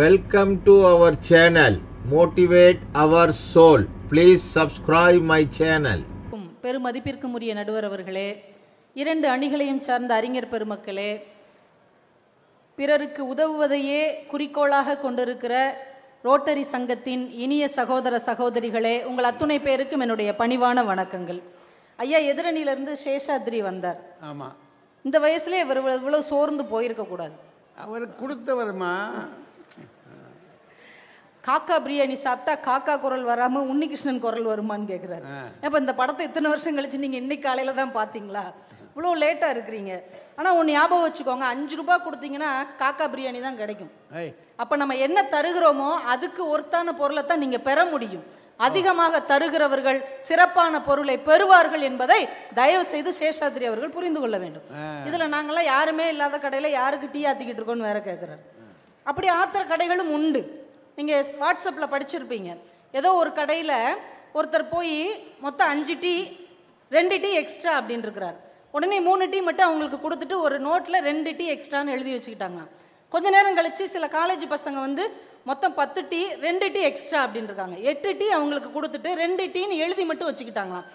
Welcome to our channel, Motivate Our Soul. Please subscribe my channel. பெருமதிப்பிற்கும் உரிய நடுவர் அவர்களே, இரண்டு அணிகளையும் சார்ந்த அறிஞர் பெருமக்களே, பிறருக்கு உதவுவதையே குறிக்கோளாக கொண்டிருக்கிற ரோட்டரி சங்கத்தின் இனிய சகோதர சகோதரிகளே, உங்கள் அத்துணை பேருக்கும் என்னுடைய பணிவான வணக்கங்கள். ஐயா எதிரணியிலிருந்து சேஷாத்ரி வந்தார். ஆமாம், இந்த வயசுலேயே இவர் இவ்வளோ சோர்ந்து போயிருக்கக்கூடாது. அவருக்கு கொடுத்தவருமா காக்கா பிரியாணி சாப்பிட்டா காக்கா குரல் வராமல் உன்னிகிருஷ்ணன் குரல் வருமானு கேட்குறாரு. அப்போ இந்த படத்தை இத்தனை வருஷம் கழிச்சு நீங்கள் இன்னைக்கு காலையில் தான் பார்த்தீங்களா? இவ்வளோ லேட்டாக இருக்கிறீங்க. ஆனால் ஒன்று ஞாபகம் வச்சுக்கோங்க, 5 ரூபாய் கொடுத்தீங்கன்னா காக்கா பிரியாணி தான் கிடைக்கும். அப்போ நம்ம என்ன தருகிறோமோ அதுக்கு ஒருத்தான பொருளை தான் நீங்கள் பெற முடியும். அதிகமாக தருகிறவர்கள் சிறப்பான பொருளை பெறுவார்கள் என்பதை தயவு செய்து சேஷாத்ரி அவர்கள் புரிந்து கொள்ள வேண்டும். இதில் நாங்களாம் யாருமே இல்லாத கடையில் யாருக்கு டீ ஆற்றிக்கிட்டு இருக்கோன்னு வேற கேட்குறாரு. அப்படி ஆத்திர கடைகளும் உண்டு. நீங்கள் வாட்ஸ்அப்பில் படிச்சிருப்பீங்க, ஏதோ ஒரு கடையில் ஒருத்தர் போய் மொத்தம் 5 டீ 2 டீ எக்ஸ்ட்ரா அப்படின்னு இருக்கிறார். உடனே 3 டீ மட்டும் அவங்களுக்கு கொடுத்துட்டு ஒரு நோட்டில் 2 டீ எக்ஸ்ட்ரான்னு எழுதி வச்சுக்கிட்டாங்க. கொஞ்ச நேரம் கழித்து சில காலேஜ் பசங்க வந்து மொத்தம் 10 டீ 2 டீ எக்ஸ்ட்ரா அப்படின்னு இருக்காங்க. 8 டீ அவங்களுக்கு கொடுத்துட்டு 2 டீன்னு எழுதி மட்டும் வச்சுக்கிட்டாங்களாம்.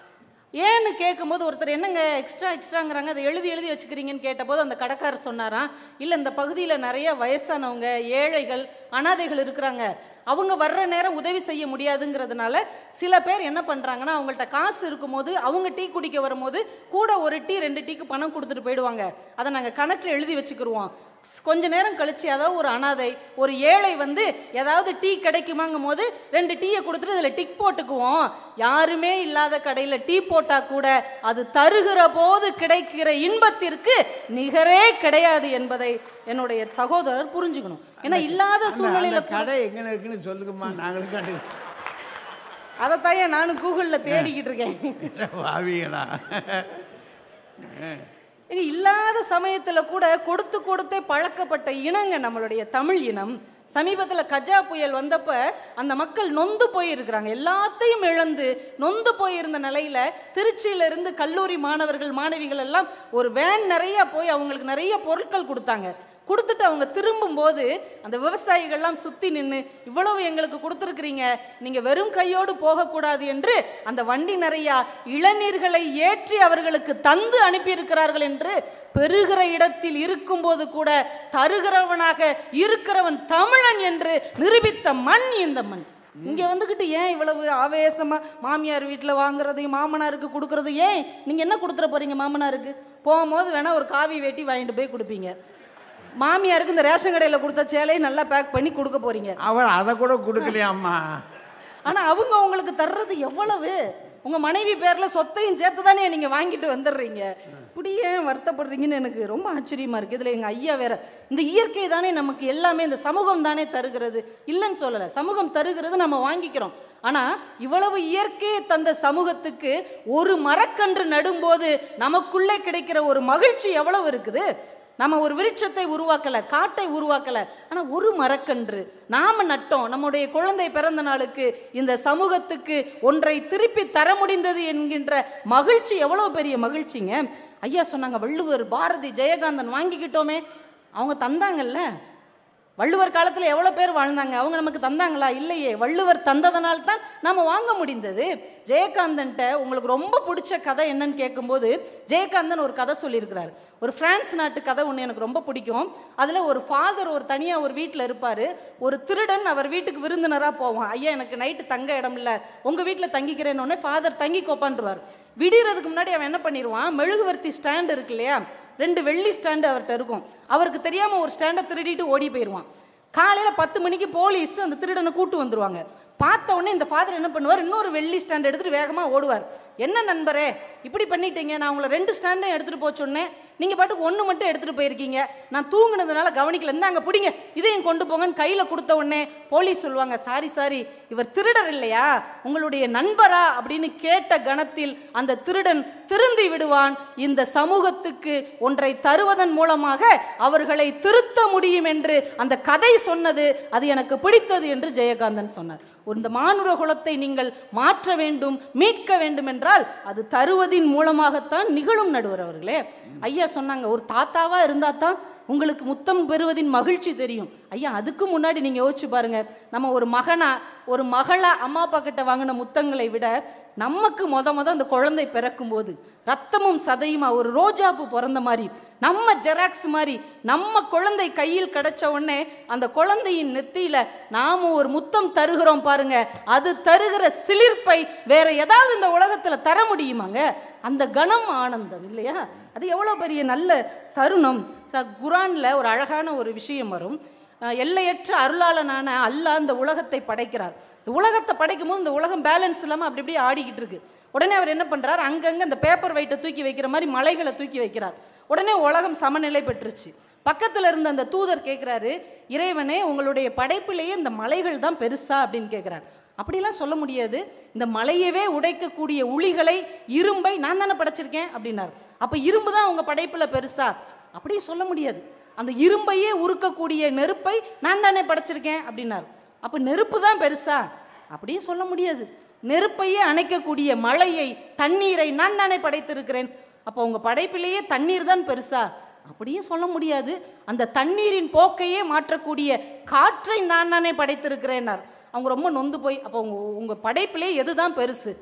ஏன்னு கேட்கும்போது ஒருத்தர் என்னங்க எக்ஸ்ட்ராங்கிறாங்க, அதை எழுதி வச்சுக்கிறீங்கன்னு கேட்டபோது அந்த கடைக்காரர் சொன்னாராம், இல்லை இந்த பகுதியில் நிறைய வயசானவங்க, ஏழைகள், அனாதைகள் இருக்கிறாங்க. அவங்க வர்ற நேரம் உதவி செய்ய முடியாதுங்கிறதுனால சில பேர் என்ன பண்ணுறாங்கன்னா, அவங்கள்ட்ட காசு இருக்கும்போது அவங்க டீ குடிக்க வரும்போது கூட 1 டீ 2 டீக்கு பணம் கொடுத்துட்டு போயிடுவாங்க. அதை நாங்கள் கணக்கில் எழுதி வச்சுக்கிடுவோம். கொஞ்ச நேரம் கழிச்சு ஏதாவது ஒரு அனாதை, ஒரு ஏழை வந்து ஏதாவது டீ கிடைக்குமாங்கும் போது 2 டீயை கொடுத்துட்டு இதில் டிக் போட்டுக்குவோம். யாருமே இல்லாத கடையில் டீ போட்டால் கூட அது தருகிற போது கிடைக்கிற இன்பத்திற்கு நிகரே கிடையாது என்பதை என்னுடைய சகோதரர் புரிஞ்சுக்கணும். ஏன்னா இல்லாத சூழ்நிலையில கடை எங்க இருக்குன்னு சொல்லுங்கம்மா, நாங்களும் அதைத்தாயே நானும் கூகுளில் தேடிக்கிட்டு இருக்கேன். இல்லாத சமயத்தில் கூட கொடுத்தே பழக்கப்பட்ட இனங்க நம்மளுடைய தமிழ் இனம். சமீபத்தில் கஜா புயல் வந்தப்ப அந்த மக்கள் நொந்து போயிருக்கிறாங்க. எல்லாத்தையும் இழந்து நொந்து போயிருந்த நிலையில திருச்சியிலிருந்து கல்லூரி மாணவர்கள் மாணவிகள் எல்லாம் ஒரு வேன் நிறைய போய் அவங்களுக்கு நிறைய பொருட்கள் கொடுத்துட்டு அவங்க திரும்பும்போது அந்த விவசாயிகள்லாம் சுற்றி நின்று, இவ்வளவு எங்களுக்கு கொடுத்துருக்குறீங்க, நீங்கள் வெறும் கையோடு போகக்கூடாது என்று அந்த வண்டி நிறையா இளநீர்களை ஏற்றி அவர்களுக்கு தந்து அனுப்பியிருக்கிறார்கள் என்று பெறுகிற இடத்தில் இருக்கும்போது கூட தருகிறவனாக இருக்கிறவன் தமிழன் என்று நிரூபித்த மண் இந்த மண். இங்கே வந்துக்கிட்டு ஏன் இவ்வளவு ஆவேசமாக மாமியார் வீட்டில் வாங்குறதையும் மாமனாருக்கு கொடுக்குறது? ஏன் நீங்கள் என்ன கொடுத்துட போகிறீங்க? மாமனாருக்கு போகும்போது வேணால் ஒரு காவி வேட்டி வாங்கிட்டு போய் கொடுப்பீங்க. மாமியாருக்கு இந்த ரேஷன் கடையில் கொடுத்த சேலையை நல்லா பேக் பண்ணி கொடுக்க போறீங்க. அவர் அதை கூட கொடுக்கலையாம்மா. ஆனால் அவங்க உங்களுக்கு தர்றது எவ்வளவு? உங்கள் மனைவி பேரில் சொத்தையும் சேர்த்து தானே நீங்கள் வாங்கிட்டு வந்துடுறீங்க. இப்படி ஏன் வருத்தப்படுறீங்கன்னு எனக்கு ரொம்ப ஆச்சரியமாக இருக்குது. இதில் எங்கள் ஐயா வேற, இந்த இயற்கை தானே நமக்கு எல்லாமே, இந்த சமூகம் தானே தருகிறது, இல்லைன்னு சொல்லலை. சமூகம் தருகிறது, நம்ம வாங்கிக்கிறோம். ஆனால் இவ்வளவு இயற்கையை தந்த சமூகத்துக்கு ஒரு மரக்கன்று நடும்போது நமக்குள்ளே கிடைக்கிற ஒரு மகிழ்ச்சி எவ்வளவு இருக்குது. நம்ம ஒரு விருட்சத்தை உருவாக்கலை, காட்டை உருவாக்கலை, ஆனால் ஒரு மரக்கன்று நாம் நட்டோம். நம்முடைய குழந்தை பிறந்த நாளுக்கு இந்த சமூகத்துக்கு ஒன்றை திருப்பி தர முடிந்தது என்கின்ற மகிழ்ச்சி எவ்வளோ பெரிய மகிழ்ச்சிங்க. ஐயா சொன்னாங்க, வள்ளுவர், பாரதி, ஜெயகாந்தன் வாங்கிக்கிட்டோமே. அவங்க தந்தாங்கல்ல. வள்ளுவர் காலத்தில் எவ்வளோ பேர் வாழ்ந்தாங்க, அவங்க நமக்கு தந்தாங்களா? இல்லையே. வள்ளுவர் தந்ததனால்தான் நாம் வாங்க முடிந்தது. ஜெயகாந்தன்ட்ட உங்களுக்கு ரொம்ப பிடிச்ச கதை என்னன்னு கேட்கும்போது, ஜெயகாந்தன் ஒரு கதை சொல்லியிருக்கிறார். ஒரு பிரான்ஸ் நாட்டு கதை ஒன்று எனக்கு ரொம்ப பிடிக்கும். அதில் ஒரு ஃபாதர் ஒரு தனியாக ஒரு வீட்டில் இருப்பார். ஒரு திருடன் அவர் வீட்டுக்கு விருந்தினராக போவான். ஐயா எனக்கு நைட்டு தங்க இடம் இல்லை, உங்கள் வீட்டில் தங்கிக்கிறேன்னு ஃபாதர் தங்கி கோப்பான்றுவார். விடிகிறதுக்கு முன்னாடி அவன் என்ன பண்ணிடுவான், மெழுகுவர்த்தி ஸ்டாண்ட் இருக்கு இல்லையா, 2 வெள்ளி ஸ்டாண்டு அவர்கிட்ட இருக்கும். அவருக்கு தெரியாமல் ஒரு ஸ்டாண்டை திருடிட்டு ஓடி போயிடுவான். காலையில் 10 மணிக்கு போலீஸ் அந்த திருடனை கூட்டு வந்துடுவாங்க. பார்த்த உடனே இந்த ஃபாதர் என்ன பண்ணுவார், இன்னொரு வெள்ளி ஸ்டாண்ட் எடுத்துகிட்டு வேகமாக ஓடுவார். என்ன நண்பரே இப்படி பண்ணிட்டீங்க, நான் உங்களை 2 ஸ்டாண்டையும் எடுத்துகிட்டு போக சொன்னேன், நீங்கள் பாட்டுக்கு 1 மட்டும் எடுத்துகிட்டு போயிருக்கீங்க, நான் தூங்குனதுனால கவனிக்கல, இருந்தாங்க பிடிங்க, இதையும் கொண்டு போங்கன்னு கையில் கொடுத்த உடனே போலீஸ் சொல்லுவாங்க, சாரி இவர் திருடர் இல்லையா, உங்களுடைய நண்பரா அப்படின்னு கேட்ட கணத்தில் அந்த திருடன் திருந்தி விடுவான். இந்த சமூகத்துக்கு ஒன்றை தருவதன் மூலமாக அவர்களை திருத்த முடியும் என்று அந்த கதை சொன்னது, அது எனக்கு பிடித்தது என்று ஜெயகாந்தன் சொன்னார். இந்த மானுட குலத்தை நீங்கள் மாற்ற வேண்டும், மீட்க வேண்டும் என்றால் அது தருவதின் மூலமாகத்தான் நிகழும் நடுவர் அவர்களே. ஐயா சொன்னாங்க, ஒரு தாத்தாவா இருந்தா தான் உங்களுக்கு முத்தம் பெறுவதின் மகிழ்ச்சி தெரியும். ஐயா, அதுக்கு முன்னாடி நீங்கள் யோசிச்சு பாருங்க, நம்ம ஒரு மகளா அம்மா அப்பா கிட்ட வாங்கின முத்தங்களை விட நமக்கு முத அந்த குழந்தை பிறக்கும் போது ரத்தமும் சதையுமா ஒரு ரோஜாப்பு பிறந்த மாதிரி, நம்ம ஜெராக்ஸ் மாதிரி நம்ம குழந்தை கையில் கிடைச்ச உடனே அந்த குழந்தையின் நெத்தியில நாம ஒரு முத்தம் தருகிறோம் பாருங்க, அது தருகிற சிலிர்ப்பை வேற ஏதாவது இந்த உலகத்துல தர முடியுமாங்க? அந்த கணம் ஆனந்தம் இல்லையா? அது எவ்வளோ பெரிய நல்ல தருணம். குரான்ல ஒரு அழகான ஒரு விஷயம் வரும். எல்லையற்ற அருளாளனான அல்லாஹ் இந்த உலகத்தை படைக்கிறார். இந்த உலகத்தை படைக்கும் போது இந்த உலகம் பேலன்ஸ் இல்லாமல் அப்படி இப்படி ஆடிக்கிட்டு இருக்கு. உடனே அவர் என்ன பண்றார், அங்கங்கே இந்த பேப்பர் வெயிட்டை தூக்கி வைக்கிற மாதிரி மலைகளை தூக்கி வைக்கிறார். உடனே உலகம் சமநிலை பெற்றுச்சு. பக்கத்தில் இருந்த அந்த தூதர் கேட்குறாரு, இறைவனே உங்களுடைய படைப்பிலேயே இந்த மலைகள் தான் பெருசா அப்படின்னு கேட்குறார். அப்படிலாம் சொல்ல முடியாது, இந்த மலையவே உடைக்கக்கூடிய உளிகளை இரும்பை நான் தானே படைச்சிருக்கேன் அப்படின்னார். அப்போ இரும்பு தான் உங்கள் படைப்பில் பெருசா? அப்படியும் சொல்ல முடியாது. அந்த இரும்பையே உருக்கக்கூடிய நெருப்பை நான் தானே படைச்சிருக்கேன் அப்படின்னார். அப்போ நெருப்பு தான் பெருசா? அப்படியும் சொல்ல முடியாது. நெருப்பையே அணைக்கக்கூடிய மழையை தண்ணீரை நான் தானே படைத்திருக்கிறேன். அப்போ உங்கள் படைப்பிலேயே தண்ணீர் தான் பெருசா? அப்படியும் சொல்ல முடியாது. அந்த தண்ணீரின் போக்கையே மாற்றக்கூடிய காற்றை நான் தானே படைத்திருக்கிறேன்னார். அவங்க ரொம்ப நொந்து போய், அப்போ உங்கள் படைப்பிலே எதுதான் பெருசு?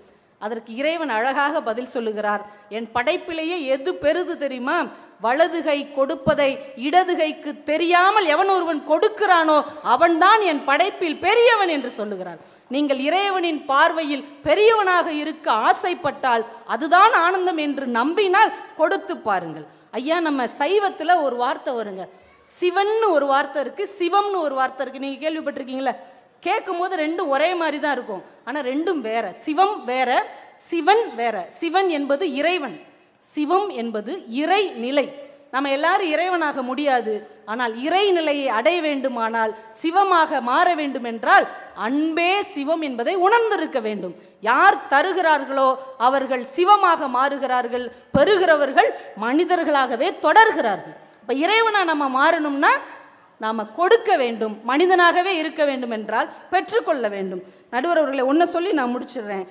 அதற்கு இறைவன் அழகாக பதில் சொல்லுகிறார், என் படைப்பிலேயே எது பெருது தெரியுமா? வலதுகை கொடுப்பதை இடதுகைக்கு தெரியாமல் எவன் ஒருவன் கொடுக்கிறானோ அவன்தான் என் படைப்பில் பெரியவன் என்று சொல்லுகிறார். நீங்கள் இறைவனின் பார்வையில் பெரியவனாக இருக்க ஆசைப்பட்டால் அதுதான் ஆனந்தம் என்று நம்பினால் கொடுத்து பாருங்கள். ஐயா, நம்ம சைவத்தில் ஒரு வார்த்தை வருங்க, சிவன்னு ஒரு வார்த்தை இருக்கு, சிவம்னு ஒரு வார்த்தை இருக்கு. நீங்க கேள்விப்பட்டிருக்கீங்களா? கேட்கும் போது ரெண்டும் ஒரே மாதிரி தான் இருக்கும், ஆனால் ரெண்டும் வேற. சிவம் வேற, சிவன் வேற. சிவன் என்பது இறைவன், சிவம் என்பது இறை நிலை. நம்ம எல்லாரும் இறைவனாக முடியாது, ஆனால் இறை நிலையை அடைய வேண்டுமானால் சிவமாக மாற வேண்டும் என்றால் அன்பே சிவம் என்பதை உணர்ந்திருக்க வேண்டும். யார் தருகிறார்களோ அவர்கள் சிவமாக மாறுகிறார்கள், பெறுகிறவர்கள் மனிதர்களாகவே தொடர்கிறார்கள். இப்போ இறைவனா நம்ம மாறணும்னா நாம் கொடுக்க வேண்டும், மனிதனாகவே இருக்க வேண்டும் என்றால் பெற்றுக்கொள்ள வேண்டும். நடுவர் அவர்களை ஒன்றை சொல்லி நான் முடிச்சிடுறேன்.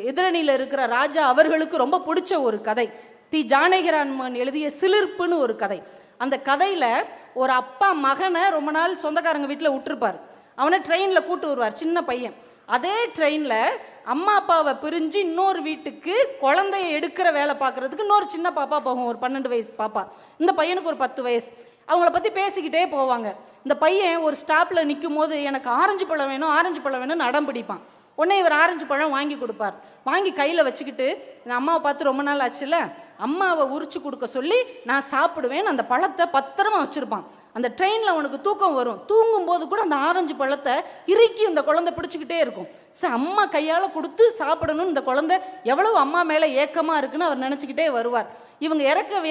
எதிரணியில் இருக்கிற ராஜா அவர்களுக்கு ரொம்ப பிடிச்ச ஒரு கதை, தி ஜானகிராமன் எழுதிய சிலிர்ப்புன்னு ஒரு கதை. அந்த கதையில் ஒரு அப்பா மகனை ரொம்ப நாள் சொந்தக்காரங்க வீட்டில் விட்டுருப்பார். அவனை ட்ரெயினில் கூட்டு வருவார், சின்ன பையன். அதே ட்ரெயினில் அம்மா அப்பாவை பிரிஞ்சு இன்னொரு வீட்டுக்கு குழந்தைய எடுக்கிற வேலை பார்க்குறதுக்கு இன்னொரு சின்ன பாப்பா போகும், ஒரு 12 வயசு பாப்பா. இந்த பையனுக்கு ஒரு 10 வயசு. அவங்கள பற்றி பேசிக்கிட்டே போவாங்க. இந்த பையன் ஒரு ஸ்டாப்பில் நிற்கும் போது எனக்கு ஆரஞ்சு பழம் வேணும், ஆரஞ்சு பழம் வேணும்னு அடம் பிடிப்பான். உடனே இவர் ஆரஞ்சு பழம் வாங்கி கொடுப்பார். வாங்கி கையில் வச்சுக்கிட்டு, இந்த அம்மாவை பார்த்து ரொம்ப நாள் ஆச்சுல்ல, அம்மாவை உரிச்சு கொடுக்க சொல்லி நான் சாப்பிடுவேன், அந்த பழத்தை பத்திரமா வச்சுருப்பான். அந்த ட்ரெயினில் அவனுக்கு தூக்கம் வரும், தூங்கும்போது கூட அந்த ஆரஞ்சு பழத்தை இறுக்கி இந்த குழந்தை பிடிச்சிக்கிட்டே இருக்கும். சார், அம்மா கையால் கொடுத்து சாப்பிடணும்னு இந்த குழந்தை எவ்வளவு அம்மா மேலே ஏக்கமாக இருக்குன்னு அவர் நினச்சிக்கிட்டே வருவார். இவங்க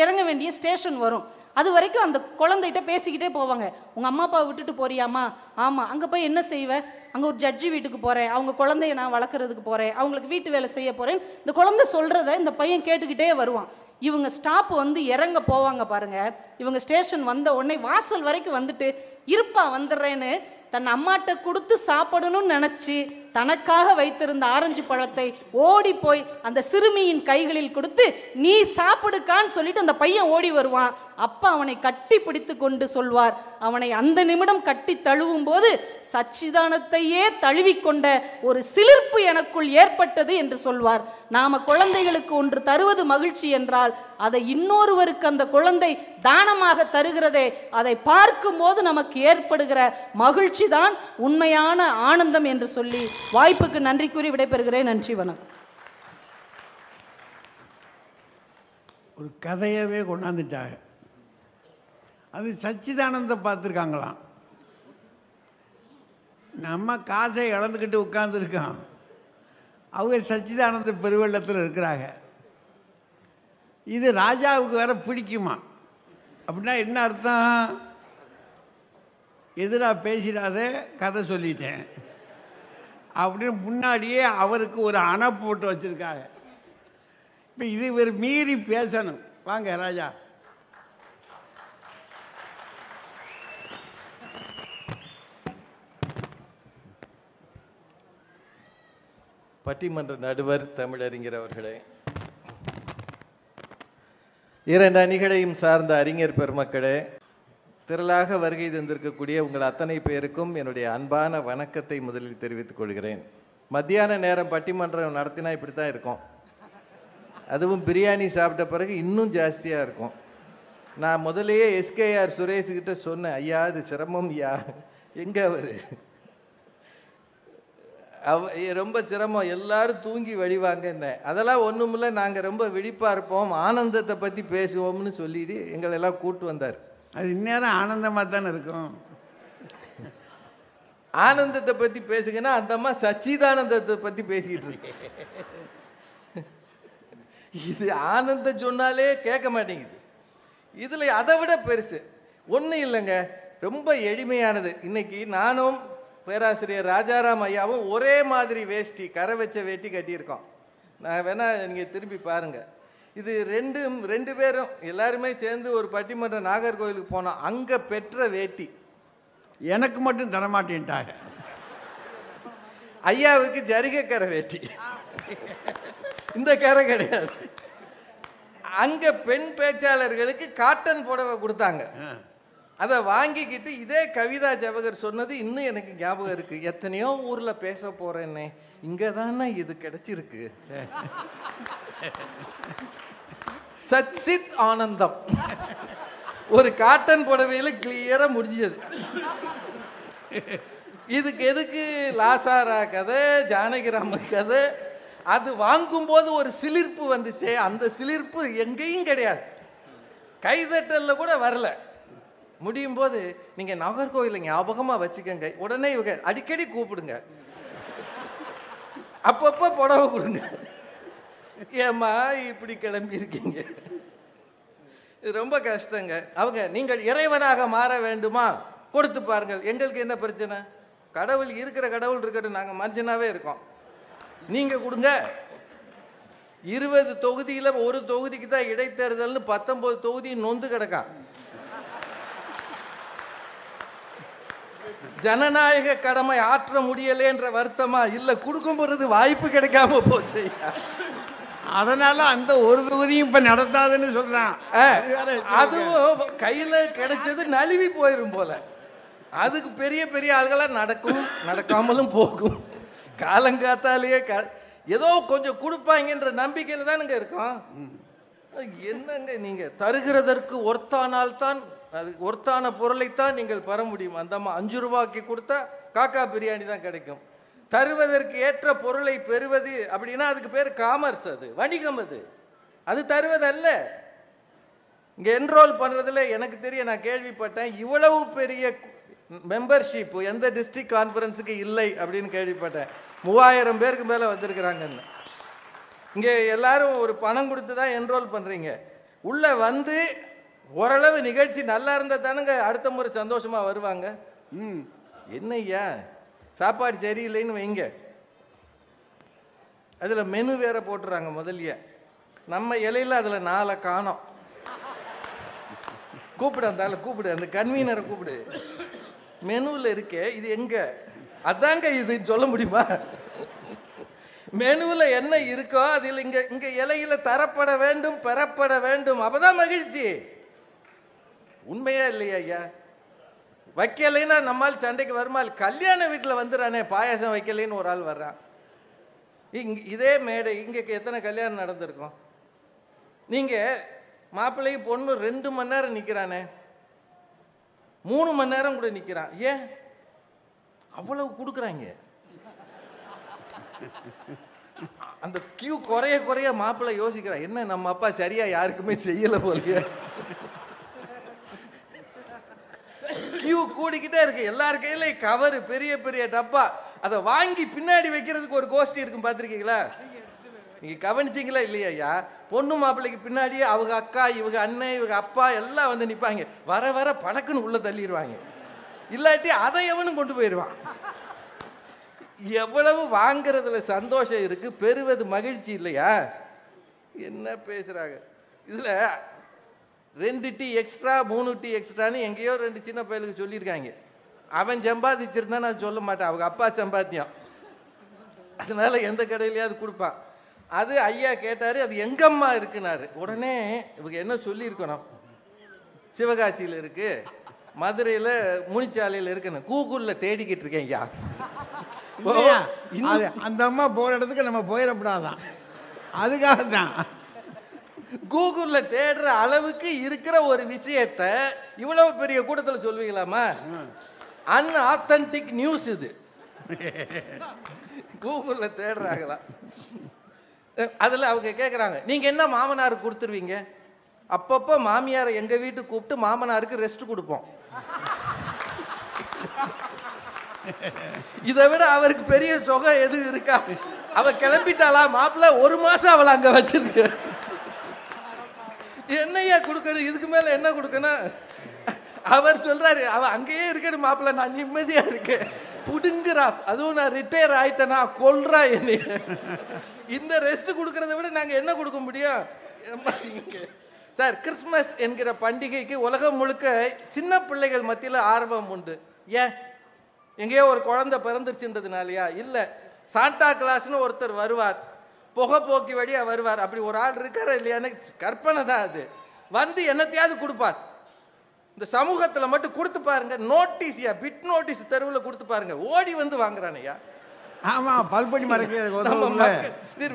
இறங்க வேண்டிய ஸ்டேஷன் வரும். அது வரைக்கும் அந்த குழந்தைகிட்ட பேசிக்கிட்டே போவாங்க. உங்கள் அம்மா அப்பாவை விட்டுட்டு போறியாம்மா? ஆமாம். அங்கே போய் என்ன செய்வேன்? அங்கே ஒரு ஜட்ஜி வீட்டுக்கு போகிறேன், அவங்க குழந்தைய நான் வளர்க்குறதுக்கு போகிறேன், அவங்களுக்கு வீட்டு வேலை செய்ய போகிறேன். இந்த குழந்தை சொல்கிறத இந்த பையன் கேட்டுக்கிட்டே வருவான். இவங்க ஸ்டாப் வந்து இறங்க போவாங்க பாருங்க. இவங்க ஸ்டேஷன் வந்த உடனே வாசல் வரைக்கும் வந்துட்டு இருப்பா வந்துடுறேன்னு தன் அம்மாட்ட கொடுத்து சாப்பிடணும்னு நினச்சி தனக்காக வைத்திருந்த ஆரஞ்சு பழத்தை ஓடி போய் அந்த சிறுமியின் கைகளில் கொடுத்து நீ சாப்பிடுக்கான்னு சொல்லிட்டு அந்த பையன் ஓடி வருவான். அப்பா அவனை கட்டி பிடித்து கொண்டு சொல்வார், அவனை அந்த நிமிடம் கட்டி தழுவும் போது சச்சிதானத்தையே தழுவிக்கொண்ட ஒரு சிலிர்ப்பு எனக்குள் ஏற்பட்டது என்று சொல்வார். நாம குழந்தைகளுக்கு ஒன்று தருவது மகிழ்ச்சி என்றால் அதை இன்னொருவருக்கு அந்த குழந்தை தானமாக தருகிறதே, அதை பார்க்கும் போது நமக்கு ஏற்படுகிற மகிழ்ச்சி தான் உண்மையான ஆனந்தம் என்று சொல்லி வாய்ப்புக்கு நன்றி கூறி விடைபெறுகிறேன். நன்றி, வணக்கம். ஒரு கதையவே கொண்டாந்துட்டாங்க. அது சச்சிதானந்த பார்த்துருக்காங்களாம். நம்ம காசை இழந்துக்கிட்டு உட்கார்ந்துருக்கோம், அவங்க சச்சிதானந்த பெருவெள்ளத்தில் இருக்கிறாங்க. இது ராஜாவுக்கு வேற பிடிக்குமா? அப்படின்னா என்ன அர்த்தம்? எதிராக பேசிடாத, கதை சொல்லிட்டேன் அப்படின்னு முன்னாடியே அவருக்கு ஒரு அணை போட்டு வச்சுருக்காங்க. இப்போ இது இவர் மீறி பேசணும். வாங்க ராஜா. பட்டிமன்ற நடுவர் தமிழறிஞர் அவர்களே, இரண்டு அணிகளையும் சார்ந்த அறிஞர் பெருமக்களே, திரளாக வருகை தந்திருக்கக்கூடிய உங்கள் அத்தனை பேருக்கும் என்னுடைய அன்பான வணக்கத்தை முதலில் தெரிவித்துக் கொள்கிறேன். மத்தியான நேரம் பட்டிமன்றம் நடத்தினா இப்படி தான் இருக்கும். அதுவும் பிரியாணி சாப்பிட்ட பிறகு இன்னும் ஜாஸ்தியாக இருக்கும். நான் முதலையே எஸ்கேஆர் சுரேஷ்கிட்ட சொன்னேன், ஐயா இது சிரமம் ஐயா, எங்கே ரொம்ப சிரமம், எல்லாரும் தூங்கி வழிவாங்க என்ன. அதெல்லாம் ஒன்றுமில்ல, நாங்கள் ரொம்ப விழிப்பாக இருப்போம், ஆனந்தத்தை பற்றி பேசுவோம்னு சொல்லிட்டு எங்களெல்லாம் கூப்பிட்டு வந்தார். அது இந்நேரம் ஆனந்தமாக தானே இருக்கும். ஆனந்தத்தை பற்றி பேசுங்கன்னா அந்த அம்மா சச்சிதானந்தத்தை பற்றி பேசிக்கிட்டு இருக்கு. இது ஆனந்தம் சொன்னாலே கேட்க மாட்டேங்குது. இதில் அதை விட பெருசு ஒன்றும் இல்லைங்க, ரொம்ப எளிமையானது. இன்னைக்கு நானும் பேராசிரியர் ராஜாராம் ஐயாவும் ஒரே மாதிரி வேஷ்டி, கரை வச்ச வேட்டி கட்டியிருக்கோம். நான் வேணா நீங்கள் திரும்பி பாருங்கள். இது ரெண்டு பேரும் எல்லாருமே சேர்ந்து ஒரு பட்டிமன்ற நாகர்கோவிலுக்கு போனோம். அங்கே பெற்ற வேட்டி எனக்கு மட்டும் தரமாட்டேன்ட்டாங்க. ஐயாவுக்கு ஜரிகை கரை வேட்டி, இந்த கரை கிடையாது. அங்கே பெண் பேச்சாளர்களுக்கு காட்டன் புடவை கொடுத்தாங்க. அதை வாங்கிக்கிட்டு இதே கவிதா ஜவஹர் சொன்னது இன்னும் எனக்கு ஞாபகம் இருக்கு. எத்தனையோ ஊரில் பேச போகிறேன்னே, இங்கே தானே இது கிடைச்சிருக்கு. சச்சித் ஆனந்தம் ஒரு காட்டன் புடவையில் கிளியராக முடிஞ்சது. இதுக்கு எதுக்கு லாசாரா கதை, ஜானகிராம கதை? அது வாங்கும்போது ஒரு சிலிர்ப்பு வந்துச்சே, அந்த சிலிர்ப்பு எங்கேயும் கிடையாது. கைதட்டலில் கூட வரல. முடியும் போது நீங்கள் நாகர்கோவிலில் ஞாபகமாக வச்சுக்கோங்க, உடனே இவங்க அடிக்கடி கூப்பிடுங்க, அப்பப்போ புடவை கொடுங்க. ஏம்மா இப்படி கிளம்பியிருக்கீங்க? இது ரொம்ப கஷ்டங்க. அவங்க நீங்கள் இறைவனாக மாற வேண்டுமா, கொடுத்து பாருங்கள். எங்களுக்கு என்ன பிரச்சனை? கடவுள் இருக்கிற கடவுள் இருக்கட்டும், நாங்கள் மனுஷனாகவே இருக்கோம். நீங்கள் கொடுங்க. 20 தொகுதியில் ஒரு தொகுதிக்கு தான் இடைத்தேர்தல்னு 19 தொகுதி நொந்து கிடக்கான். ஜனநாயக கடமை ஆற்ற முடியலேன்ற வருத்தமா? இல்லை, கொடுக்கும் பொழுது வாய்ப்பு கிடைக்காம போச்சு. அதனால அந்த ஒரு தொகுதியும் இப்ப நடத்தாதுன்னு சொல்றான். அதுவும் கையில கிடைச்சது நழுவி போயிடும் போல. அதுக்கு பெரிய பெரிய ஆள்களாம் நடக்கும், நடக்காமலும் போகும். காலங்காத்தாலேயே ஏதோ கொஞ்சம் கொடுப்பாங்கன்ற நம்பிக்கையில் தானுங்க இருக்கோம். என்னங்க நீங்க தருகிறதற்கு ஒர்த்தானால்தான், அது ஒர்த்தான பொருளைத்தான் நீங்கள் பெற முடியும். அந்த அம்மா 5 ரூபாய்க்கு கொடுத்தா காக்கா பிரியாணி தான் கிடைக்கும். தருவதற்கு ஏற்ற பொருளை பெறுவது அப்படின்னா அதுக்கு பேர் காமர்ஸ், அது வணிகம். அது தருவதல்ல. இங்கே என்ரோல் பண்ணுறதுல எனக்கு தெரிய, நான் கேள்விப்பட்டேன், இவ்வளவு பெரிய மெம்பர்ஷிப் எந்த டிஸ்ட்ரிக்ட் கான்ஃபரன்ஸுக்கு இல்லை அப்படின்னு கேள்விப்பட்டேன். 3000 பேருக்கு மேலே வந்திருக்கிறாங்கன்னு. இங்கே எல்லாரும் ஒரு பணம் கொடுத்து தான் என்ரோல் பண்ணுறீங்க. உள்ளே வந்து ஓரளவு நிகழ்ச்சி நல்லா இருந்தால் தானுங்க அடுத்த முறை சந்தோஷமாக வருவாங்க. என்னய்யா சாப்பாடு சரியில்லைன்னு வைங்க, அதில் மெனு வேற போட்டுறாங்க முதல்லையே. நம்ம இலையில் அதில் 4 காணோம். கூப்பிடு, அந்த கூப்பிடு, அந்த கன்வீனரை கூப்பிடு. மெனுவில் இருக்கே இது எங்கே? அதாங்க இதுன்னு சொல்ல முடியுமா? மெனுவில் என்ன இருக்கோ அதில் இங்கே இலையில் தரப்பட வேண்டும், பெறப்பட வேண்டும். அப்போதான் மகிழ்ச்சி. உண்மையா இல்லையா ஐயா? வைக்கலைன்னா நம்மால் சண்டைக்கு வருமா? கல்யாண வீட்டில் வந்துடுறானே, பாயாசம் வைக்கலைன்னு ஒரு ஆள் வர்றான். இதே மேடை இங்கே எத்தனை கல்யாணம் நடந்திருக்கும்? நீங்கள் மாப்பிள்ளையும் பொண்ணு 2 மணி நேரம் நிற்கிறானே, 3 மணி நேரம் கூட நிற்கிறான். ஏன் அவ்வளவு கொடுக்குறாங்க? அந்த கியூ குறைய குறைய மாப்பிள்ளை யோசிக்கிறான், என்ன நம்ம அப்பா சரியா யாருக்குமே செய்யலை போலையே. கியூ கூடிக்கிட்டே இருக்கு. எல்லார் கையிலையும் கவர், பெரிய பெரிய டப்பா. அதை வாங்கி பின்னாடி வைக்கிறதுக்கு ஒரு கோஷ்டி இருக்கும், பார்த்துருக்கீங்களா? நீங்க கவனிச்சிங்களா இல்லையா ஐயா? பொண்ணு மாப்பிள்ளைக்கு பின்னாடியே அவங்க அக்கா, இவங்க அண்ணன், இவங்க அப்பா எல்லாம் வந்து நிற்பாங்க. வர வர படக்குன்னு உள்ள தள்ளிடுவாங்க. இல்லாட்டி அதை எவனும் கொண்டு போயிடுவான். எவ்வளவு வாங்கிறதுல சந்தோஷம் இருக்கு, பெறுவது மகிழ்ச்சி இல்லையா? என்ன பேசுறாங்க இதுல? 2 டீ எக்ஸ்ட்ரா, 3 டீ எக்ஸ்ட்ரான்னு எங்கேயோ 2 சின்ன பையலுக்கு சொல்லியிருக்காங்க. அவன் சம்பாதிச்சிருந்தா நான் சொல்ல மாட்டேன், அவங்க அப்பா சம்பாத்தியம். அதனால எந்த கடையிலையாவது கொடுப்பான். அது ஐயா கேட்டார், அது எங்கம்மா இருக்குனாரு. உடனே இவங்க என்ன சொல்லியிருக்கணும்? சிவகாசியில் இருக்கு, மதுரையில் முனிச்சாலையில் இருக்கணும், கூகுளில் தேடிக்கிட்டு இருக்கேன் ஐயா. அந்த அம்மா போகிற இடத்துக்கு நம்ம போயிடக்கூடாதான், அதுக்காக தான் கூகுளில் தேடுற அளவுக்கு இருக்கிற ஒரு விஷயத்த இவ்வளவு பெரிய கூட்டத்தில் சொல்வீங்களாமா? அன்ஆத்தன்டிக் நியூஸ் இது. கூகுளில் தேடுறாங்களா? அதில் அவங்க கேட்குறாங்க, நீங்கள் என்ன மாமனாருக்கு கொடுத்துருவீங்க? அப்பப்போ மாமியாரை எங்கள் வீட்டுக்கு கூப்பிட்டு மாமனாருக்கு ரெஸ்ட் கொடுப்போம். இதை விட அவருக்கு பெரிய சொகை எதுவும் இருக்கா? அவ கிளம்பிட்டாளா மாப்பிள்ள, 1 மாசம் அவளை அங்கே வச்சிருக்கு. என்னையா கொடுக்கணும், இதுக்கு மேலே என்ன கொடுக்கணும்? அவர் சொல்றாரு, அவ அங்கேயே இருக்கணும் மாப்பிள்ள, நான் நிம்மதியா இருக்கேன். புடுங்குறா, அதுவும் நான் ரிட்டையர் ஆயிட்டேனா கொல்றா என்னைய. இந்த ரெஸ்ட் கொடுக்கறத விட நாங்கள் என்ன கொடுக்க முடியும் சார்? கிறிஸ்மஸ் என்கிற பண்டிகைக்கு உலகம் முழுக்க சின்ன பிள்ளைகள் மத்தியில் ஆர்வம் உண்டு. ஏன்? எங்கேயோ ஒரு குழந்தை பிறந்துருச்சுன்றதுனாலயா? இல்லை, சாண்டா கிளாஸ்னு ஒருத்தர் வருவார், புகை போக்கி வழியாக வருவார். அப்படி ஒரு ஆள் இருக்காரா இல்லையான்னு கற்பனை தான். அது வந்து என்னத்தையாவது கொடுப்பார். இந்த சமூகத்தில் மட்டும் கொடுத்து பாருங்க, நோட்டீஸ்யா, பிட் நோட்டீஸ் தெருவில் கொடுத்து பாருங்க, ஓடி வந்து வாங்குறானையா. ஆமாம், பல்படி மறைக்க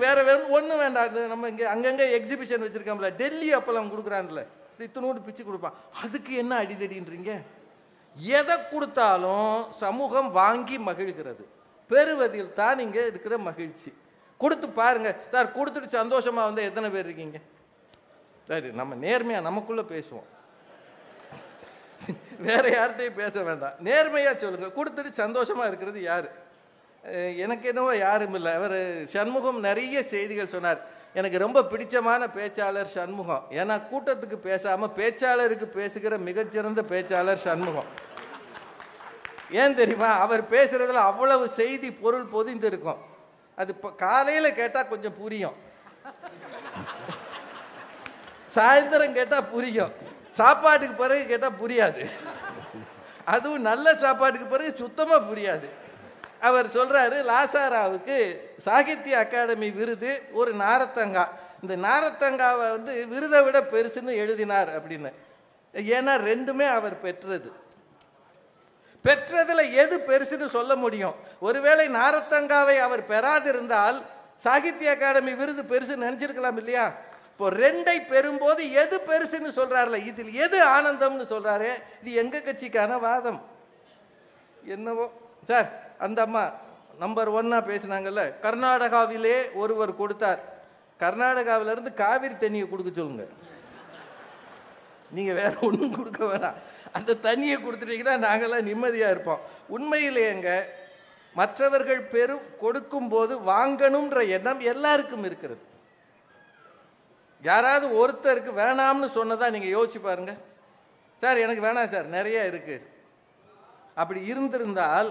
வேற ஒன்றும் வேண்டாம். அது நம்ம இங்கே அங்கங்கே எக்ஸிபிஷன் வச்சுருக்கோம்ல, டெல்லி அப்பளம் கொடுக்குறான்ல, இத்தனோடு பிச்சு கொடுப்பான். அதுக்கு என்ன அடிதடின்றீங்க? எதை கொடுத்தாலும் சமூகம் வாங்கி மகிழ்கிறது, பெறுவதில் தான் இங்கே இருக்கிற மகிழ்ச்சி. கொடுத்து பாருங்க சார். கொடுத்துட்டு சந்தோஷமாக வந்து எத்தனை பேர் இருக்கீங்க? சரி, நம்ம நேர்மையாக நமக்குள்ளே பேசுவோம், வேற யார்கிட்டையும் பேச வேண்டாம். நேர்மையாக சொல்லுங்கள், கொடுத்துட்டு சந்தோஷமாக இருக்கிறது யார்? எனக்கு என்னவோ யாரும் இல்லை. அவர் சண்முகம் நிறைய செய்திகள் சொன்னார். எனக்கு ரொம்ப பிடிச்சமான பேச்சாளர் சண்முகம். ஏன்னா கூட்டத்துக்கு பேசாமல் பேச்சாளருக்கு பேசுகிற மிகச்சிறந்த பேச்சாளர் சண்முகம். ஏன் தெரியுமா? அவர் பேசுகிறதுல அவ்வளவு செய்தி பொருள் பொதிந்து இருக்கும். அது இப்போ காலையில் கேட்டால் கொஞ்சம் புரியும், சாயந்தரம் கேட்டால் புரியும், சாப்பாட்டுக்கு பிறகு கேட்டால் புரியாது. அதுவும் நல்ல சாப்பாட்டுக்கு பிறகு சுத்தமாக புரியாது. அவர் சொல்கிறாரு, லாசாராவுக்கு சாகித்ய அகாடமி விருது ஒரு நாரத்தங்கா, இந்த நாரத்தங்காவை வந்து விருதை விட பெருசுன்னு எழுதினார் அப்படின்னு. ஏன்னா ரெண்டுமே அவர் பெற்றது. பெற்றதில் எது பெருசுன்னு சொல்ல முடியும்? ஒருவேளை நாரத்தங்காவை அவர் பெறாதிருந்தால் சாகித்ய அகாடமி விருது பெருசுன்னு நினச்சிருக்கலாம் இல்லையா? இப்போ ரெண்டை பெறும்போது எது பெருசுன்னு சொல்கிறார்ல, இதில் எது ஆனந்தம்னு சொல்கிறாரு. இது எங்கள் கட்சிக்கான வாதம். என்னவோ சார், அந்த அம்மா நம்பர் 1 பேசினாங்கல்ல, கர்நாடகாவிலே ஒருவர் கொடுத்தார். கர்நாடகாவிலேருந்து காவிரி தண்ணியை கொடுக்க சொல்லுங்க, நீங்கள் வேற ஒன்றும் கொடுக்க வேணாம். அந்த தண்ணியை கொடுத்துட்டீங்கன்னா நாங்கள்லாம் நிம்மதியாக இருப்போம். உண்மையிலேங்க மற்றவர்கள் கொடுக்கும்போது வாங்கணுன்ற எண்ணம் எல்லாருக்கும் இருக்கிறது. யாராவது ஒருத்தருக்கு வேணாம்னு சொன்னதா நீங்கள் யோசிச்சு பாருங்க. சார் எனக்கு வேணாம் சார், நிறைய இருக்குது. அப்படி இருந்திருந்தால்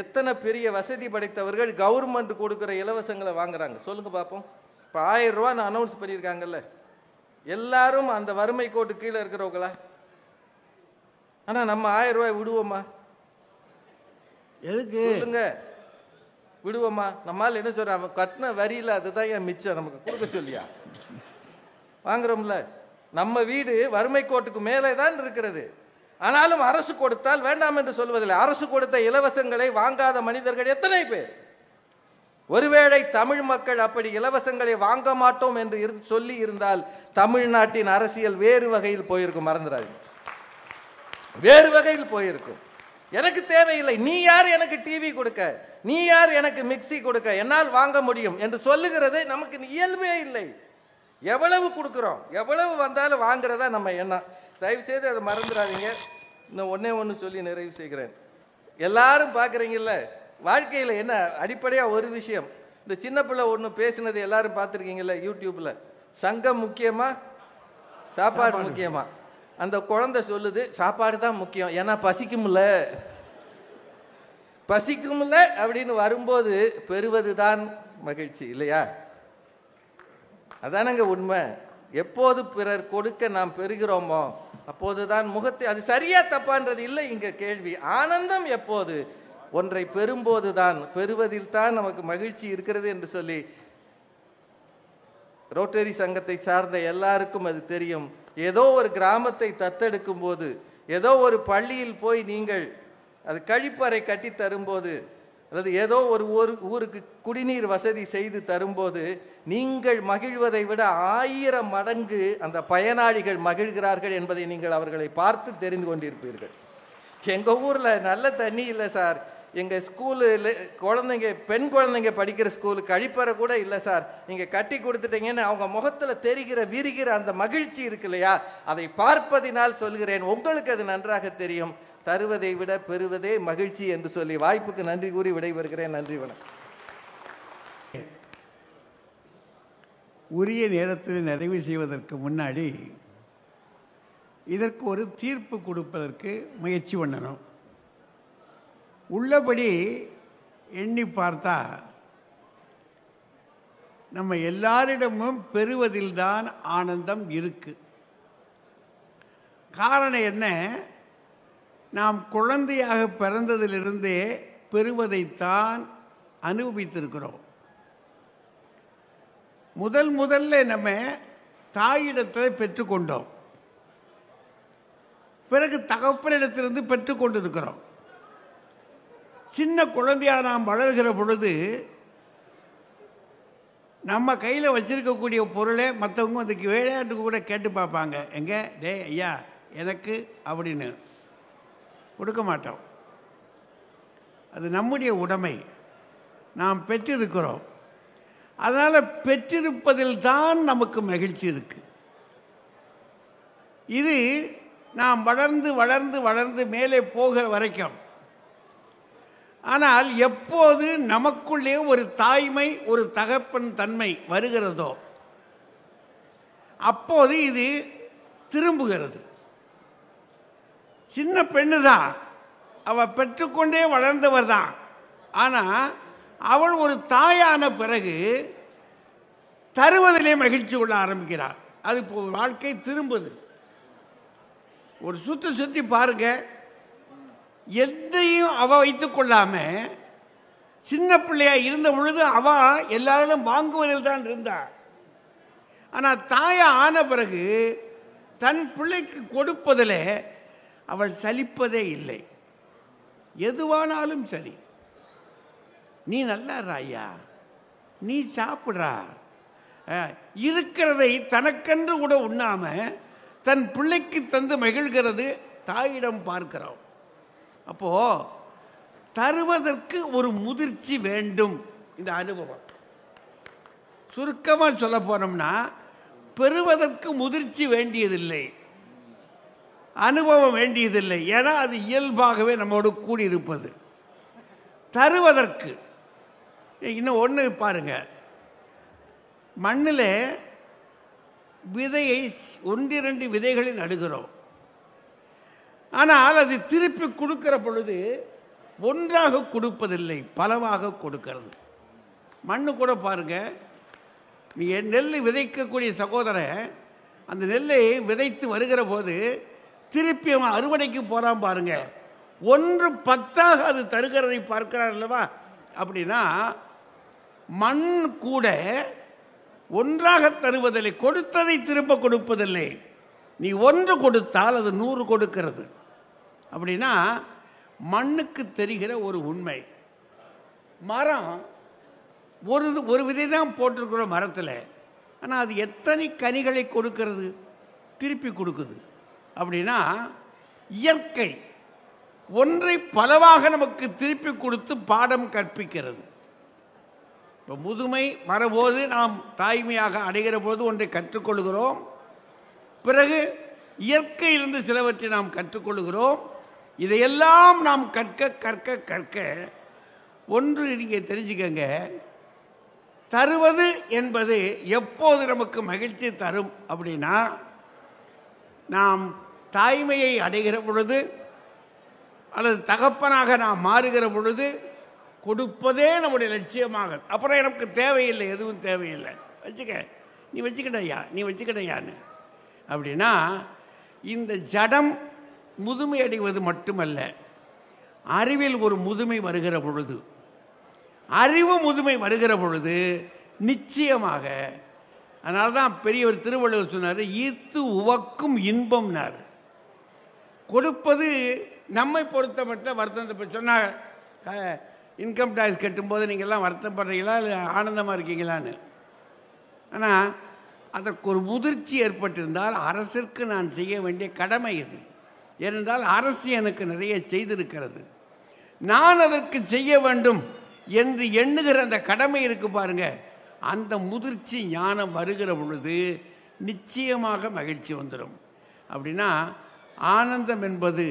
எத்தனை பெரிய வசதி படைத்தவர்கள் கவர்மெண்ட் கொடுக்குற இலவசங்களை வாங்குறாங்க சொல்லுங்க பார்ப்போம். இப்போ 1000 ரூபான்னு அனௌன்ஸ் பண்ணியிருக்காங்கல்ல, எல்லாரும் அந்த வறுமை கோட்டு கீழே இருக்கிறவங்களா? ஆனால் நம்ம 1000 ரூபாய் விடுவோமா? எதுக்கு சொல்லுங்க, விடுவோமா? நம்மால் என்ன சொல்ற, அவன் கட்டின வரியில் அதுதான் ஏன் மிச்சம் நமக்கு கொடுக்க சொல்லியா? வாங்குறோம்ல. நம்ம வீடு வறுமை கோட்டுக்கு மேலே தான் இருக்கிறது. ஆனாலும் அரசு கொடுத்தால் வேண்டாம் என்று சொல்வதில்லை. அரசு கொடுத்த இலவசங்களை வாங்காத மனிதர்கள் எத்தனை பேர்? ஒருவேளை தமிழ் மக்கள் அப்படி இலவசங்களை வாங்க மாட்டோம் என்று சொல்லி இருந்தால் தமிழ்நாட்டின் அரசியல் வேறு வகையில் போயிருக்கும். மறந்துடாது, வேறு வகையில் போயிருக்கும். எனக்கு தேவையில்லை, நீ யார் எனக்கு டிவி கொடுக்க, நீ யார் எனக்கு மிக்சி கொடுக்க, என்னால் வாங்க முடியும் என்று சொல்லுகிறது நமக்கு இயல்பே இல்லை. எவ்வளவு கொடுக்குறோம், எவ்வளவு வந்தாலும் வாங்குறதா நம்ம எண்ணம். தயவுசெய்து அதை மறந்துடாதீங்க. இன்னும் ஒன்று சொல்லி நிறைவு செய்கிறேன். எல்லாரும் பார்க்குறீங்கல்ல, வாழ்க்கையில் என்ன அடிப்படையாக ஒரு விஷயம், இந்த சின்ன பிள்ளை ஒன்று பேசினது எல்லாரும் பார்த்துருக்கீங்கல்ல யூடியூப்பில், சங்கம் முக்கியமா சாப்பாடு முக்கியமா? அந்த குழந்தை சொல்லுது சாப்பாடு தான் முக்கியம், ஏன்னா பசிக்கும்ல அப்படின்னு வரும்போது பெறுவது தான் மகிழ்ச்சி இல்லையா? அதானங்க உண்மை. எப்போது பிறர் கொடுக்க நாம் பெறுகிறோமோ அப்போதுதான் முகத்தை, அது சரியா தப்பான்றது இல்லை இங்கே கேள்வி. ஆனந்தம் எப்போது? ஒன்றை பெறும்போது தான், பெறுவதில் தான் நமக்கு மகிழ்ச்சி இருக்கிறது என்று சொல்லி ரோட்டரி சங்கத்தை சார்ந்த எல்லாருக்கும் அது தெரியும். ஏதோ ஒரு கிராமத்தை தத்தெடுக்கும் போது, ஏதோ ஒரு பள்ளியில் போய் நீங்கள் அது கழிப்பறை கட்டி தரும்போது, அல்லது ஏதோ ஒரு ஊருக்கு குடிநீர் வசதி செய்து தரும்போது நீங்கள் மகிழ்வதை விட 1000 மடங்கு அந்த பயனாளிகள் மகிழ்கிறார்கள் என்பதை நீங்கள் அவர்களை பார்த்து தெரிந்து கொண்டிருப்பீர்கள். எங்கள் ஊரில் நல்ல தண்ணி இல்லை சார், எங்கள் ஸ்கூலில் குழந்தைங்க, பெண் குழந்தைங்க படிக்கிற ஸ்கூலு கழிப்பறை கூட இல்லை சார், நீங்கள் கட்டி கொடுத்துட்டீங்கன்னு அவங்க முகத்தில் தெரிகிற விரிகிற அந்த மகிழ்ச்சி இருக்கு இல்லையா, அதை பார்ப்பதினால் சொல்கிறேன். உங்களுக்கு அது நன்றாக தெரியும். தருவதை விட பெறுவதே மகிழ்ச்சி என்று சொல்லி வாய்ப்புக்கு நன்றி கூறி விடைபெறுகிறேன். நன்றி, வணக்கம். உரிய நேரத்தில் நிறைவு செய்வதற்கு முன்னாடி இதற்கு ஒரு தீர்ப்பு கொடுப்பதற்கு முயற்சி பண்ணணும். உள்ளபடி எண்ணி பார்த்தா நம்ம எல்லாரிடமும் பெறுவதில்தான் ஆனந்தம் இருக்கு. காரணம் என்ன? நாம் குழந்தையாக பிறந்ததிலிருந்தே பெறுவதைத்தான் அனுபவித்திருக்கிறோம். முதல்ல நம்ம தாயிடத்தில் பெற்றுக்கொண்டோம், பிறகு தகப்பனிடத்திலிருந்து பெற்றுக்கொண்டிருக்கிறோம். சின்ன குழந்தையாக நாம் வளர்கிற பொழுது நம்ம கையில் வச்சிருக்கக்கூடிய பொருளை மற்றவங்க அதுக்கு விளையாட்டுக்கு கூட கேட்டு பார்ப்பாங்க, எங்க டே ஐயா எனக்கு அப்படின்னு கொடுக்க மாட்டோம். அது நம்முடைய உடைமை, நாம் பெற்றிருக்கிறோம். அதனால் பெற்றிருப்பதில் தான் நமக்கு மகிழ்ச்சி இருக்கு. இது நாம் வளர்ந்து வளர்ந்து வளர்ந்து மேலே போகிற வரைக்கும். ஆனால் எப்போது நமக்குள்ளே ஒரு தாய்மை, ஒரு தகப்பன் தன்மை வருகிறதோ அப்போது இது திரும்புகிறது. சின்ன பெண்ணு தான், அவள் பெற்றுக்கொண்டே வளர்ந்தவர் தான். ஆனால் அவள் ஒரு தாயான பிறகு தருவதிலே மகிழ்ச்சி கொள்ள ஆரம்பிக்கிறாள். அது இப்போ வாழ்க்கை திரும்புது. ஒரு சுற்றி பாருங்க, எதையும் அவள் வைத்துக் கொள்ளாம சின்ன பிள்ளையா இருந்த பொழுது அவள் எல்லாரும் வாங்குவதில் தான் இருந்தாள். ஆனால் தாயா ஆன பிறகு தன் பிள்ளைக்கு கொடுப்பதில் அவள் சலிப்பதே இல்லை. எதுவானாலும் சரி, நீ நல்லா ராயா, நீ சாப்பிட்றா, இருக்கிறதை தனக்கென்று கூட உண்ணாம தன் பிள்ளைக்கு தந்து மகிழ்கிறது தாயிடம் பார்க்கிறோம். அப்போ தருவதற்கு ஒரு முதிர்ச்சி வேண்டும். இந்த அனுபவம் சுருக்கமாக சொல்ல போனோம்னா, பெறுவதற்கு முதிர்ச்சி வேண்டியதில்லை, அனுபவம் வேண்டியதில்லை. ஏன்னா அது இயல்பாகவே நம்மோடு கூடியிருப்பது. தருவதற்கு இன்னும் ஒன்று பாருங்க, மண்ணில் விதையை 1-2 விதைகளை நடுகிறோம். ஆனால் அது திருப்பி கொடுக்கிற பொழுது ஒன்றாக கொடுப்பதில்லை, பலவாக கொடுக்கிறது. மண்ணு கூட பாருங்க, நீ நெல் விதைக்கக்கூடிய சகோதரன் அந்த நெல்லை விதைத்து வருகிற போது திருப்பி அவன் அறுவடைக்கு போகிறான் பாருங்க, 1/10 அது தருகிறதை பார்க்கிறார் அல்லவா? அப்படின்னா மண் கூட ஒன்றாக தருவதில்லை, கொடுத்ததை திரும்ப கொடுப்பதில்லை. நீ 1 கொடுத்தால் அது 100 கொடுக்கிறது. அப்படின்னா மண்ணுக்கு தெரிகிற ஒரு உண்மை. மரம் ஒரு விதை தான் போட்டிருக்கிறோம் மரத்தில், ஆனால் அது எத்தனை கனிகளை கொடுக்கிறது, திருப்பி கொடுக்குது. அப்படின்னா இயற்கை ஒன்றை பலவாக நமக்கு திருப்பி கொடுத்து பாடம் கற்பிக்கிறது. இப்போ முதுமை வரபோது நாம் தாய்மையாக அடைகிற போது ஒன்றை கற்றுக்கொள்கிறோம், பிறகு இயற்கையிலிருந்து சிலவற்றை நாம் கற்றுக்கொள்கிறோம். இதையெல்லாம் நாம் கற்க கற்க கற்க ஒன்று நீங்கள் தெரிஞ்சுக்கங்க, தருவது என்பது எப்போது நமக்கு மகிழ்ச்சி தரும் அப்படின்னா, நாம் தாய்மையை அடைகிற பொழுது அல்லது தகப்பனாக நாம் மாறுகிற பொழுது கொடுப்பதே நம்முடைய லட்சியமாக. அப்புறம் எனக்கு தேவையில்லை, எதுவும் தேவையில்லை, வச்சுக்க நீ வச்சுக்கிட்டயா, நீ வச்சுக்கிட்டயான்னு. அப்படின்னா இந்த ஜடம் முதுமை அடைவது மட்டுமல்ல, அறிவில் ஒரு முதுமை வருகிற பொழுது, அறிவு முதுமை வருகிற பொழுது நிச்சயமாக, அதனால தான் பெரியவர் திருவள்ளுவர் சொன்னார், ஈத்து உவக்கும் இன்பம்னார். கொடுப்பது நம்மை பொறுத்த மட்டும் வருத்தம். இப்போ சொன்னாங்க இன்கம் டேக்ஸ் கட்டும்போது நீங்கள்லாம் வருத்தப்படுறீங்களா இல்லை ஆனந்தமாக இருக்கீங்களான்னு. ஆனால் அதற்கு ஒரு முதிர்ச்சி ஏற்பட்டிருந்தால் அரசிற்கு நான் செய்ய வேண்டிய கடமை இது. ஏனென்றால் அரசு எனக்கு நிறைய செய்திருக்கிறது, நான் அதற்கு செய்ய வேண்டும் என்று எண்ணுகிற அந்த கடமை இருக்கு பாருங்க. அந்த முதிர்ச்சி ஞானம் வருகிற பொழுது நிச்சயமாக மகிழ்ச்சி வந்துடும். அப்படின்னா ஆனந்தம் என்பது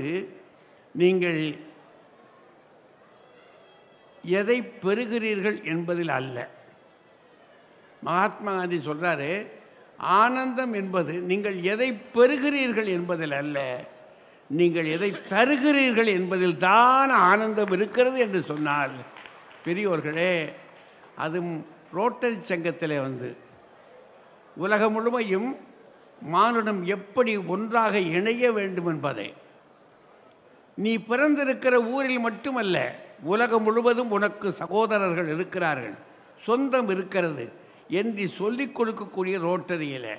நீங்கள் எதை பெறுகிறீர்கள் என்பதில் அல்ல. மகாத்மா காந்தி சொல்றாரு, ஆனந்தம் என்பது நீங்கள் எதை பெறுகிறீர்கள் என்பதில் அல்ல, நீங்கள் எதை தருகிறீர்கள் என்பதில் தான் ஆனந்தம் இருக்கிறது என்று சொன்னால், பெரியோர்களே, அதுவும் ரோட்டரி சங்கத்தில் உலகம் முழுமையும் மானுடம் எப்படி ஒன்றாக இணைய வேண்டும் என்பதை, நீ பிறந்திருக்கிற ஊரில் மட்டுமல்ல, உலகம் முழுவதும் உனக்கு சகோதரர்கள் இருக்கிறார்கள், சொந்தம் இருக்கிறது என்று சொல்லிக் கொடுக்கக்கூடிய ரோட்டரியில்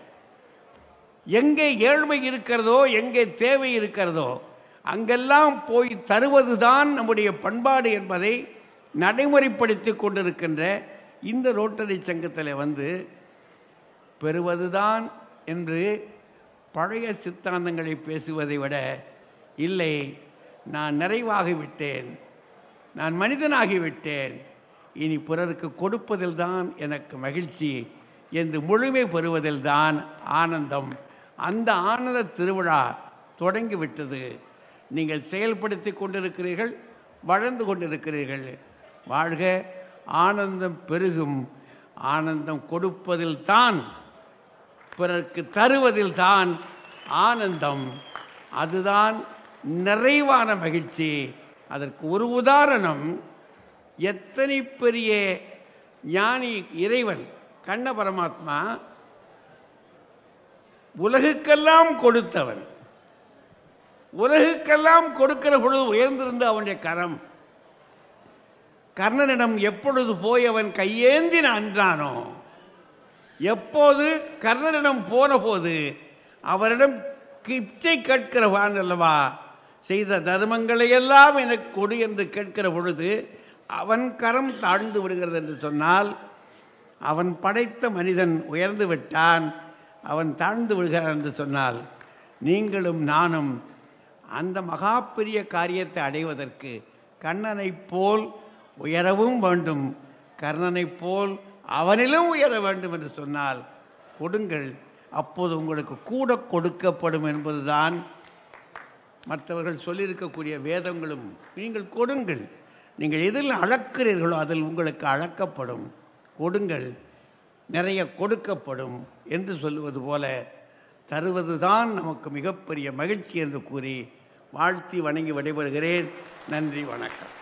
எங்கே ஏழ்மை இருக்கிறதோ, எங்கே தேவை இருக்கிறதோ அங்கெல்லாம் போய் தருவதுதான் நம்முடைய பண்பாடு என்பதை நடைமுறைப்படுத்தி கொண்டிருக்கின்ற இந்த ரோட்டரி சங்கத்தில் பெறுவதுதான் என்று பழைய சித்தாந்தங்களை பேசுவதை விட, இல்லை நான் நிறைவாகிவிட்டேன், நான் மனிதனாகிவிட்டேன், இனி பிறருக்கு கொடுப்பதில் தான் எனக்கு மகிழ்ச்சி என்று முழுமை பெறுவதில் தான் ஆனந்தம். அந்த ஆனந்த திருவிழா தொடங்கிவிட்டது. நீங்கள் செயல்படுத்தி கொண்டிருக்கிறீர்கள், வளர்ந்து கொண்டிருக்கிறீர்கள். வாழ்க, ஆனந்தம் பெருகும். ஆனந்தம் கொடுப்பதில் தான், பிறருக்கு தருவதில் தான் ஆனந்தம். அதுதான் நிறைவான மகிழ்ச்சி. அதற்கு ஒரு உதாரணம், எத்தனை பெரிய ஞானி இறைவன் கண்ண பரமாத்மா உலகுக்கெல்லாம் கொடுத்தவன். உலகுக்கெல்லாம் கொடுக்கிற பொழுது உயர்ந்திருந்த அவனுடைய கரம் கர்ணனிடம் எப்பொழுது போய் அவன் கையேந்தி அன்றானோ, எப்போது கர்ணனிடம் போன போது அவரிடம் கிச்சை கேட்கிறவான் அல்லவா, செய்த தர்மங்களை எல்லாம் எனக்கு கொடு என்று கேட்கிற பொழுது அவன் கரம் தாழ்ந்து விடுகிறது என்று சொன்னால், அவன் படைத்த மனிதன் உயர்ந்து விட்டான், அவன் தாழ்ந்து விடுகிறான் என்று சொன்னால், நீங்களும் நானும் அந்த மகா பெரிய காரியத்தை அடைவதற்கு கண்ணனைப் போல் உயரவும் வேண்டும், கர்ணனைப் போல் அவனிலும் உயர வேண்டும் என்று சொன்னால் கொடுங்கள். அப்போது உங்களுக்கு கூட கொடுக்கப்படும் என்பதுதான் மற்றவர்கள் சொல்லியிருக்கக்கூடிய வேதங்களும். நீங்கள் கொடுங்கள், நீங்கள் எதில் அளக்கிறீர்களோ அதில் உங்களுக்கு அளக்கப்படும். கொடுங்கள், நிறைய கொடுக்கப்படும் என்று சொல்லுவது போல தருவது தான் நமக்கு மிகப்பெரிய மகிழ்ச்சி என்று கூறி வாழ்த்தி வணங்கி விடைபெறுகிறேன். நன்றி, வணக்கம்.